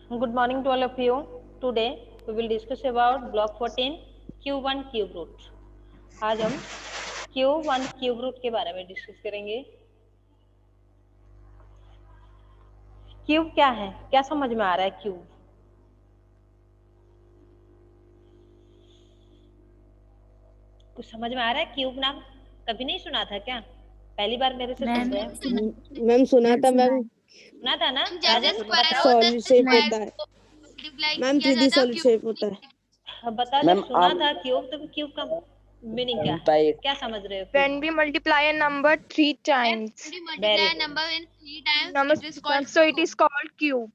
Good morning to all of you. Today we will discuss about block 14 Q1 cube root. आज हम Q1 cube root के बारे में discuss करेंगे. Cube क्या है? क्या समझ में आ रहा है क्यूब? कुछ समझ में आ रहा है? क्यूब नाम कभी नहीं सुना था क्या? पहली बार मेरे से सुन रहे हैं? मैम सुना था मैम. सुना था ना? जैसे स्क्वायर होता सॉलिड शेप है होता है मल्टीप्लाई मैम. किया 3D जाता है सॉलिड शेप होता है. बता दो. सुना था क्यूब, तो क्यूब का मीनिंग क्या है? क्या समझ रहे हो? When we multiply a number 3 times, when we multiply a number in 3 times number, it is called so it is called cube.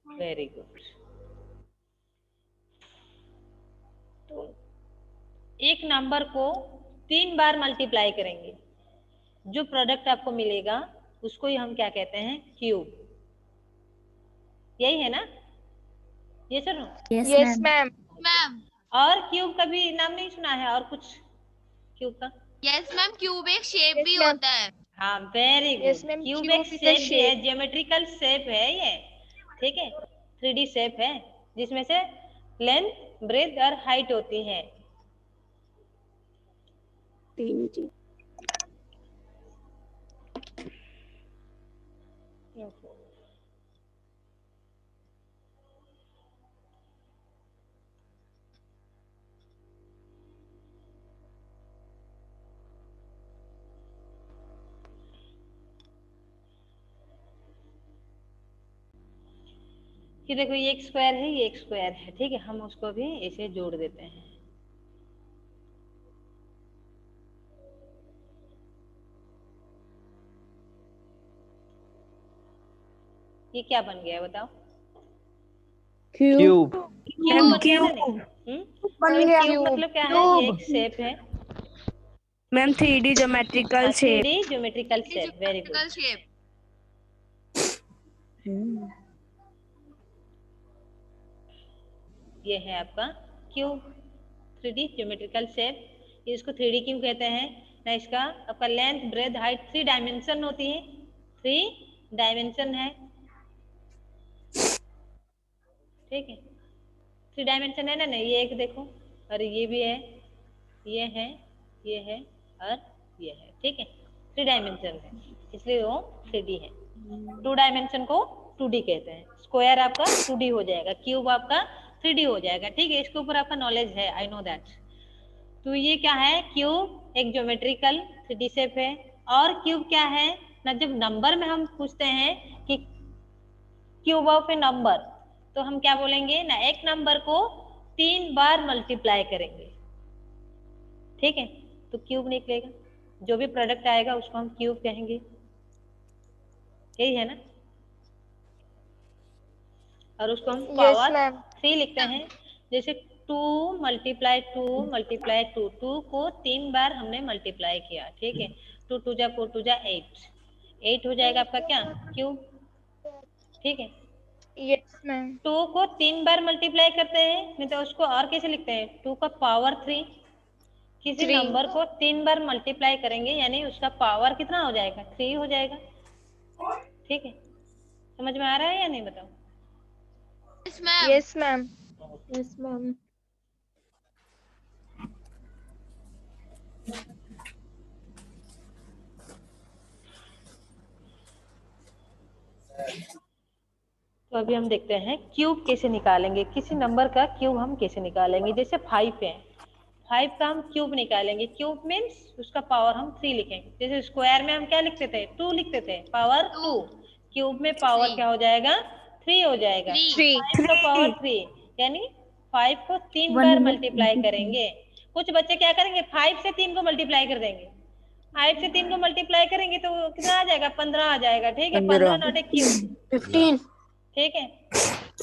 Very good. तो एक नंबर को 3 बार मल्टीप्लाई करेंगे, जो प्रोडक्ट आपको मिलेगा उसको ही हम क्या कहते हैं? क्यूब. यही है ना? ये सुनो. Yes, ma'am. मैम. और क्यूब कभी नाम नहीं सुना है? और कुछ क्यूब का? यस मैम, क्यूब एक शेप भी ma'am. होता है. हाँ, very Yes, good. ma'am. Cube Cube एक is a शेप भी है, shape. ज्योमेट्रिकल शेप है ये. ठीक है, 3D शेप है जिसमें से लेंथ, ब्रेथ और हाइट होती है. 3 जी. कि देखो ये एक स्क्वायर है, ये एक स्क्वायर है. ठीक है, हम उसको भी ऐसे जोड़ देते हैं. ये क्या बन गया बताओ? क्यूब. क्यूब बन गया ना? क्यूब मतलब क्या है? ये एक शेप है ma'am 3D geometrical shape. 3D geometrical shape. Very good. Vertical shape. ये है आपका क्यूब, 3D ज्योमेट्रिकल शेप. इसको 3D क्यों कहते हैं ना? इसका आपका लेंथ, ब्रेथ, हाइट 3 डायमेंशन होती है. 3 डायमेंशन है. ठीक है, 3 डायमेंशन है ना. ये एक देखो, और ये भी है, ये है, ये है और ये है. ठीक है, 3 डायमेंशन है इसलिए वो 3D है. 2 डायमेंशन को 2D कहते हैं. स्क्वायर आपका 2D हो जाएगा, क्यूब आपका 3D हो जाएगा. ठीक है, इसके ऊपर आपका नॉलेज है, आई नो दैट. तो ये क्या है? क्यूब एक ज्योमेट्रिकल 3D शेप है. और क्यूब क्या है ना? जब नंबर में हम पूछते हैं कि क्यूब ऑफ ए नंबर, तो हम क्या बोलेंगे ना? एक नंबर को 3 बार मल्टीप्लाई करेंगे. ठीक है, तो क्यूब निकलेगा. जो भी प्रोडक्ट आएगा उसको हम क्यूब कहेंगे. यही है ना? और उसको हम पावर 3 लिखते हैं. जैसे 2 मल्टीप्लाई 2 मल्टीप्लाई 2, 2 को 3 बार हमने मल्टीप्लाई किया. ठीक है, 2 2 जा 4 2 जा 8, 8 हो जाएगा आपका क्या? क्यूब. ठीक है, Yes, ma'am. 2 को 3 बार मल्टीप्लाई करते हैं, नहीं तो उसको और कैसे लिखते हैं? 2 का पावर 3. किसी 3. नंबर को 3 बार मल्टीप्लाई करेंगे यानी उसका पावर कितना हो जाएगा? 3 हो जाएगा. ठीक है, समझ में आ रहा है या नहीं बताओ? Yes ma'am. Yes, ma'am. Yes, ma'am. तो अभी हम देखते हैं क्यूब कैसे निकालेंगे. किसी नंबर का क्यूब हम कैसे निकालेंगे? जैसे 5 है, 5 का हम क्यूब निकालेंगे. क्यूब मीन्स उसका पावर हम 3 लिखेंगे. जैसे स्क्वायर में हम क्या लिखते थे? 2 लिखते थे, पावर 2. क्यूब में पावर क्या हो जाएगा? 3 हो जाएगा. 3. 5 का पावर 3 यानी 5 को 3 बार मल्टीप्लाई करेंगे. कुछ बच्चे क्या करेंगे? 5 से 3 को मल्टीप्लाई कर देंगे. 5 से 3 को मल्टीप्लाई करेंगे तो कितना आ जाएगा? 15 आ जाएगा. ठीक है, 15 नॉट ए क्यूब. 15. ठीक है,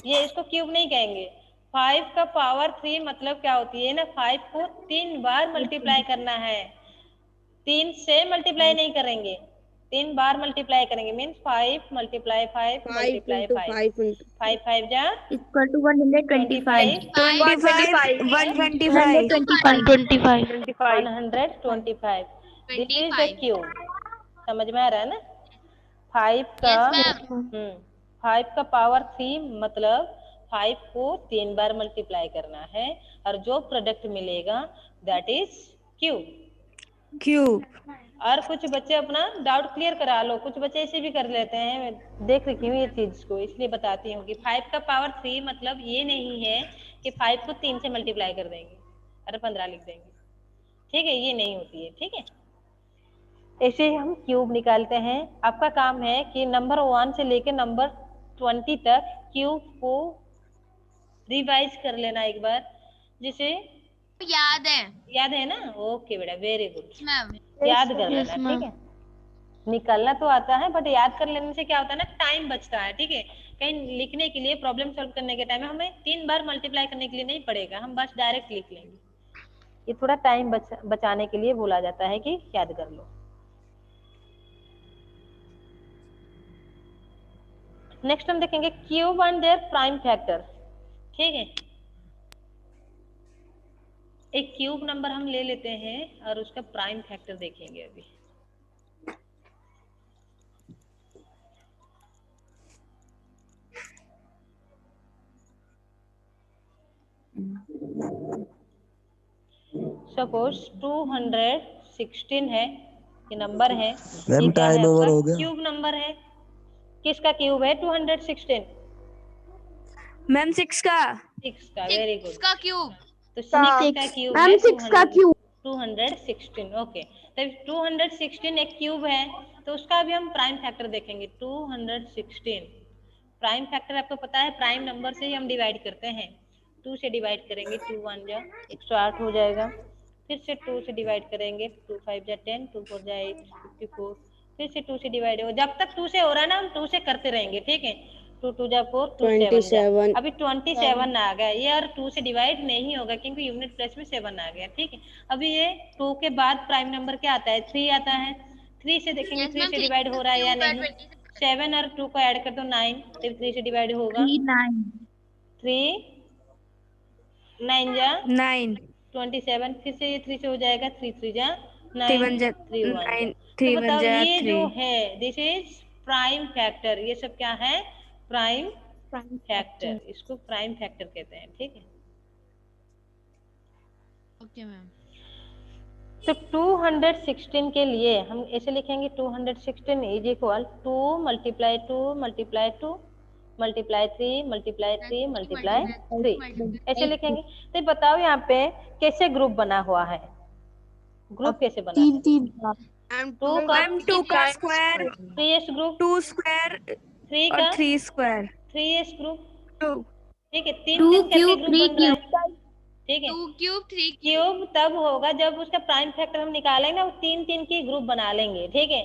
ये इसको क्यूब नहीं कहेंगे. 5 का पावर 3 मतलब क्या होती है ना? 5 को 3 बार मल्टीप्लाई करना है. 3 से मल्टीप्लाई नहीं करेंगे, 3 बार मल्टीप्लाई करेंगे. Means 5 multiply 5 multiply 5. 5 5 जा Equal to 125. 25. 125. 125. This is the cube. समझ में आ रहा है ना? 5 का Yes, ma'am. 5 का पावर 3 मतलब 5 को 3 बार मल्टीप्लाई करना है और जो प्रोडक्ट मिलेगा दैट इज क्यूब। क्यूब। और कुछ बच्चे अपना डाउट क्लियर करा लो, कुछ बच्चे ऐसे भी कर लेते हैं, मैं देख रखी हूँ ये चीज को, इसलिए बताती हूँ कि 5 का पावर 3 मतलब ये नहीं है कि 5 को 3 से मल्टीप्लाई कर देंगे और 15 लिख देंगे, ठीक है, ये नहीं होती है, ठीक है। ऐसे ही हम क्यूब निकालते हैं। आपका काम है कि नंबर 1 से लेकर नंबर 20 तक क्यूब को रिवाइज कर लेना एक बार, जिसे याद है ना। ओके बेटा, वेरी गुड, मैम। याद कर लेना, ठीक है। निकालना तो आता है बट याद कर लेने से क्या होता है ना, टाइम बचता है, ठीक है। कहीं लिखने के लिए, प्रॉब्लम सॉल्व करने के टाइम में हमें 3 बार मल्टीप्लाई करने के लिए नहीं पड़ेगा, हम बस डायरेक्ट लिख लेंगे। ये थोड़ा टाइम बचाने के लिए बोला जाता है कि याद कर लो। नेक्स्ट हम देखेंगे cube and their prime factor, ठीक है। एक क्यूब नंबर हम ले लेते हैं और उसका प्राइम फैक्टर देखेंगे अभी। सपोज 216 है, ये नंबर है, ये क्या है आपका क्यूब नंबर है। किसका क्यूब है 216? मैम 6 का। 6 का, वेरी गुड। का क्यूब। तो 6 का क्यूब है 216, ओके। तो 216 एक क्यूब है, तो उसका भी हम प्राइम फैक्टर देखेंगे। 216 प्राइम फैक्टर आपको पता है, प्राइम नंबर से ही हम डिवाइड करते हैं। 2 से डिवाइड करेंगे, 2 1 जा 108 हो जाएगा। फिर से 2 से डिवाइड करेंगे, 2 5 जा 10, 2 4 जा 8 54। फिर से 2 से डिवाइड होगा, जब तक 2 से हो रहा है ना हम 2 से करते रहेंगे, ठीक है। 2 2 जा 4, 2 7 जा, अभी 27 आ गया, ये और 2 से डिवाइड नहीं होगा क्योंकि यूनिट प्लेस में 7 आ गया, ठीक है। अभी ये 2 के बाद प्राइम नंबर क्या आता है, 3 आता है। 3 से देखेंगे 3 से डिवाइड हो रहा है या नहीं। 7 और 2 को ऐड कर दो 9, फिर 3 से डिवाइड होगा। 3 9 जा 9 27, फिर से ये 3 से हो जाएगा, 3 3 जा 9, 3 1 जा 3 1 जा। 9 तो 3 1 बताओ जा ये जो 3। है दिस इज प्राइम फैक्टर, ये सब क्या है, प्राइम फैक्टर, इसको प्राइम फैक्टर कहते हैं, ठीक है। Okay ma'am. तो 216 के लिए हम ऐसे लिखेंगे, 216 is equal 2 multiply 2 multiply 2 multiply 3 multiply 3 multiply 3, ऐसे लिखेंगे। तो बताओ यहाँ पे कैसे ग्रुप बना हुआ है, ग्रुप कैसे बना है? 2 का मैम 2 का स्क्वायर, 3s ग्रुप, 2 स्क्वायर 3 और का 3 स्क्वायर 3s ग्रुप, 2। ठीक है। 3 3 करके ग्रुप बन रहा है, ठीक है। 2 क्यूब 3 क्यूब तब होगा जब उसका प्राइम फैक्टर हम निकालेंगे ना, वो 3 3 की ग्रुप बना लेंगे, ठीक है,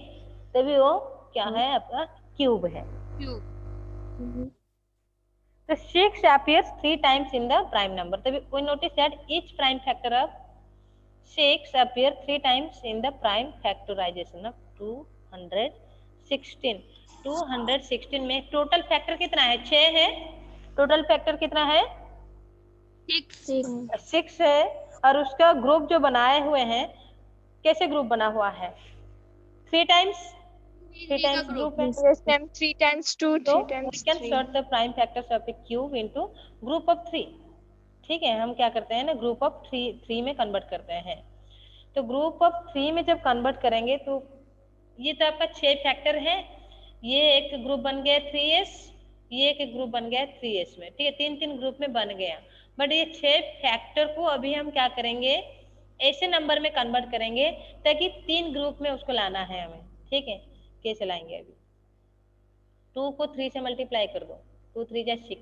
तभी वो क्या है आपका क्यूब है। क्यूब। तो 6 appears 3 times in the prime number, तभी we notice that each prime factor of 6 appear 3 times in the prime factorization of 216। 216 में टोटल फैक्टर कितना है, 6 है, टोटल फैक्टर कितना है 6 है, और उसका ग्रुप जो बनाए हुए हैं, कैसे ग्रुप बना हुआ है, 3 टाइम्स ग्रुप है। Yes, ma'am. 3 times 2, तो 3 we times can 3. sort the prime factors of a cube into group of 3, ठीक है। हम क्या करते हैं ना, ग्रुप ऑफ 3 में कन्वर्ट करते हैं। तो ग्रुप ऑफ 3 में जब कन्वर्ट करेंगे तो ये तो आपका 6 फैक्टर है, ये एक ग्रुप बन गया 3s, ये एक ग्रुप बन गया 3s में, ठीक है, 3 3 ग्रुप में बन गया। बट ये 6 फैक्टर को अभी हम क्या करेंगे, ऐसे नंबर में कन्वर्ट करेंगे ताकि 3 ग्रुप में उसको लाना है हमें, ठीक है। कैसे लाएंगे, अभी 2 को 3 से मल्टीप्लाई कर दो, 2 3 जा 6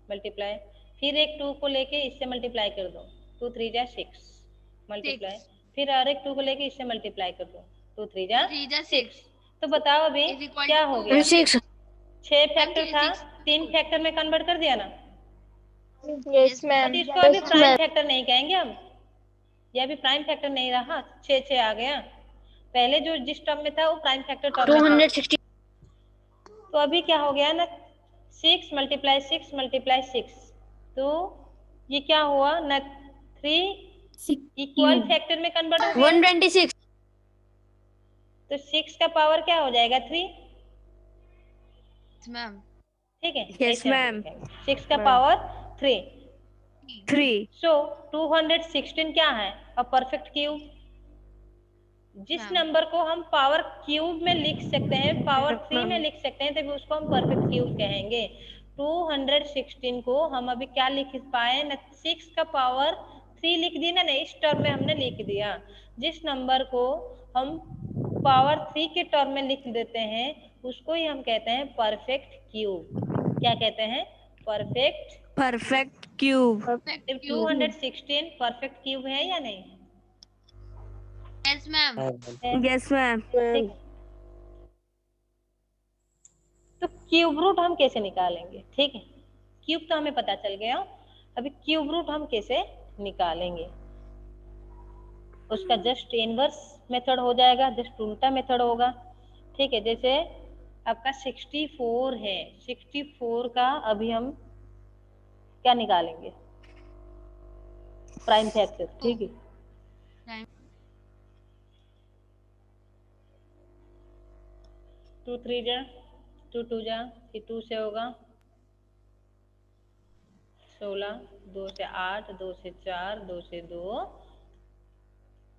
मल्टीप्लाई, फिर एक 2 को लेके इससे मल्टीप्लाई कर दो, 2 3 जा 6 मल्टीप्लाई, फिर और एक 2 को लेके इससे मल्टीप्लाई कर दो, 2 3 जा 6। तो बताओ अभी क्या हो गया, 6 फैक्टर था, 3 फैक्टर में कन्वर्ट कर दिया ना। Yes, ma'am. तो इसको अभी प्राइम फैक्टर नहीं कहेंगे हम, ये अभी प्राइम फैक्टर नहीं रहा, 6 6 आ गया, पहले जो जिस टर्म में था वो प्राइम फैक्टर टर्म में था। 260। तो अभी क्या हो गया ना, 6 मल्टीप्लाई 6 मल्टीप्लाई 6, तो ये क्या हुआ ना, 3 इक्वल फैक्टर में कन्वर्ट हो गया, 126। तो 6 का पावर क्या हो जाएगा 3, मैम ठीक है, Yes, ma'am. 6 का पावर 3। 3. सो 216 क्या है? A perfect cube. जिस हाँ। नंबर को हम पावर क्यूब में लिख सकते हैं, पावर 3 में लिख सकते हैं, तभी उसको हम परफेक्ट क्यूब कहेंगे। 216 को हम अभी क्या लिख पाए ना, 6 का पावर 3 लिख दी ना, इस टर्म में हमने लिख दिया। जिस नंबर को हम पावर 3 के टर्म में लिख देते हैं उसको ही हम कहते हैं परफेक्ट क्यूब। क्या कहते हैं? Perfect cube. Cube. 216 perfect cube है या नहीं? Yes ma'am. Yes, ma'am. ठीक। तो क्यूब रूट हम कैसे निकालेंगे? ठीक है, क्यूब तो हमें पता चल गया, अभी क्यूब रूट हम कैसे निकालेंगे उसका जस्ट इनवर्स मेथड हो जाएगा, जस्ट उल्टा मेथड होगा। ठीक है, जैसे आपका 64 है, 64 का अभी हम क्या निकालेंगे? Prime factor. ठीक है, टू थ्री जा, टू जा, फिर 2 से होगा 16, 2 से 8, 2 से 4, 2 से 2,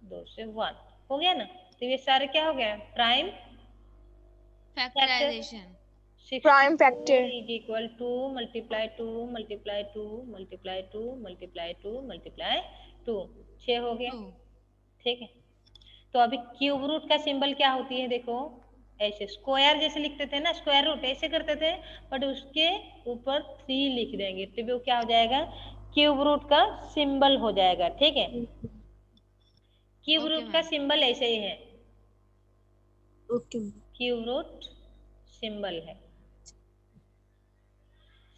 2 से 1 हो गया ना। तो ये सारे क्या हो गया? Prime factorisation. Prime factor. Is equal to multiply 2 multiply 2 multiply 2 multiply 2 multiply 2, 6 हो गया। ठीक है, तो अभी क्यूब रूट का सिंबल क्या होती है? देखो ऐसे स्क्वायर जैसे लिखते थे ना, स्क्वायर रूट ऐसे करते थे, बट उसके ऊपर 3 लिख देंगे तो वो क्या हो जाएगा? क्यूब रूट का सिंबल हो जाएगा। ठीक है, क्यूब रूट का सिंबल ऐसे ही है, क्यूब रूट सिंबल है।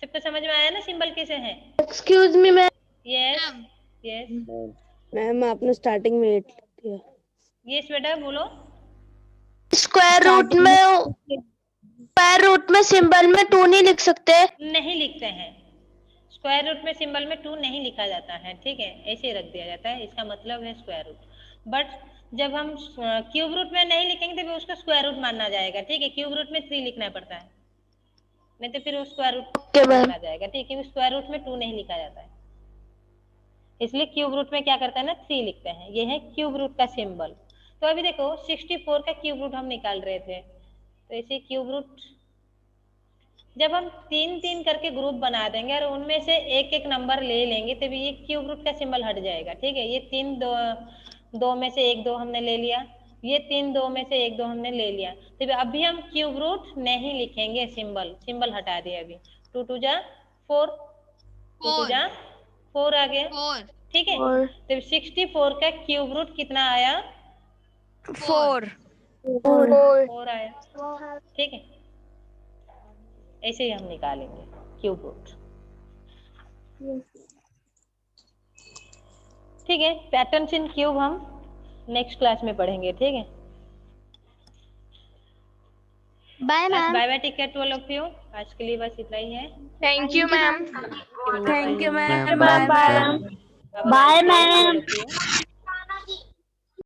सबको समझ में आया ना सिंबल कैसे है? Excuse me, ma'am. Yes yes ma'am आपने स्टार्टिंग में 8 लिख दिया. यस बेटा बोलो। स्क्वायर रूट में सिंबल में 2 नहीं लिख सकते? नहीं लिखते हैं, स्क्वायर रूट में सिंबल में 2 नहीं लिखा जाता है। ठीक है, ऐसे ही रख दिया जाता है, इसका मतलब है स्क्वायर रूट। बट जब हम क्यूब रूट में नहीं लिखेंगे तो उसको स्क्वायर रूट मानना जाएगा। ठीक है, क्यूब रूट में 3 लिखना पड़ता है, नहीं तो फिर वो स्क्वायर रूट माना जाएगा। ठीक है, स्क्वायर रूट में 2 नहीं लिखा जाता है, इसलिए क्यूब रूट में क्या करते हैं ना, 3 लिखते हैं। ये है क्यूब रूट का सिंबल। तो अभी देखो 64 का क्यूब रूट हम निकाल रहे थे, तो ऐसे क्यूब रूट जब हम 3-3 करके ग्रुप बना देंगे और उनमें से एक एक नंबर ले लेंगे तभी ये क्यूब रूट का सिंबल हट जाएगा। ठीक है, ये 3 दो में से 1 2 हमने ले लिया, ये 3 2 में से 1 2 हमने ले लिया, तो अभी हम क्यूब रूट नहीं लिखेंगे, सिंबल हटा दिया। अभी 2 2 जा 4, 2 2 जा 4 आ गया। ठीक है, तो 64 का क्यूब रूट कितना आया? 4. 4 आया। ठीक है, ऐसे ही हम निकालेंगे क्यूब रूट। ठीक है, पैटर्न्स इन क्यूब हम नेक्स्ट क्लास में पढ़ेंगे। ठीक है, bye ma'am. Bye bye, take care to all of you. आज के लिए बस इतना ही है। Thank you ma'am. Thank you, ma'am. Bye, ma'am. Bye, ma'am.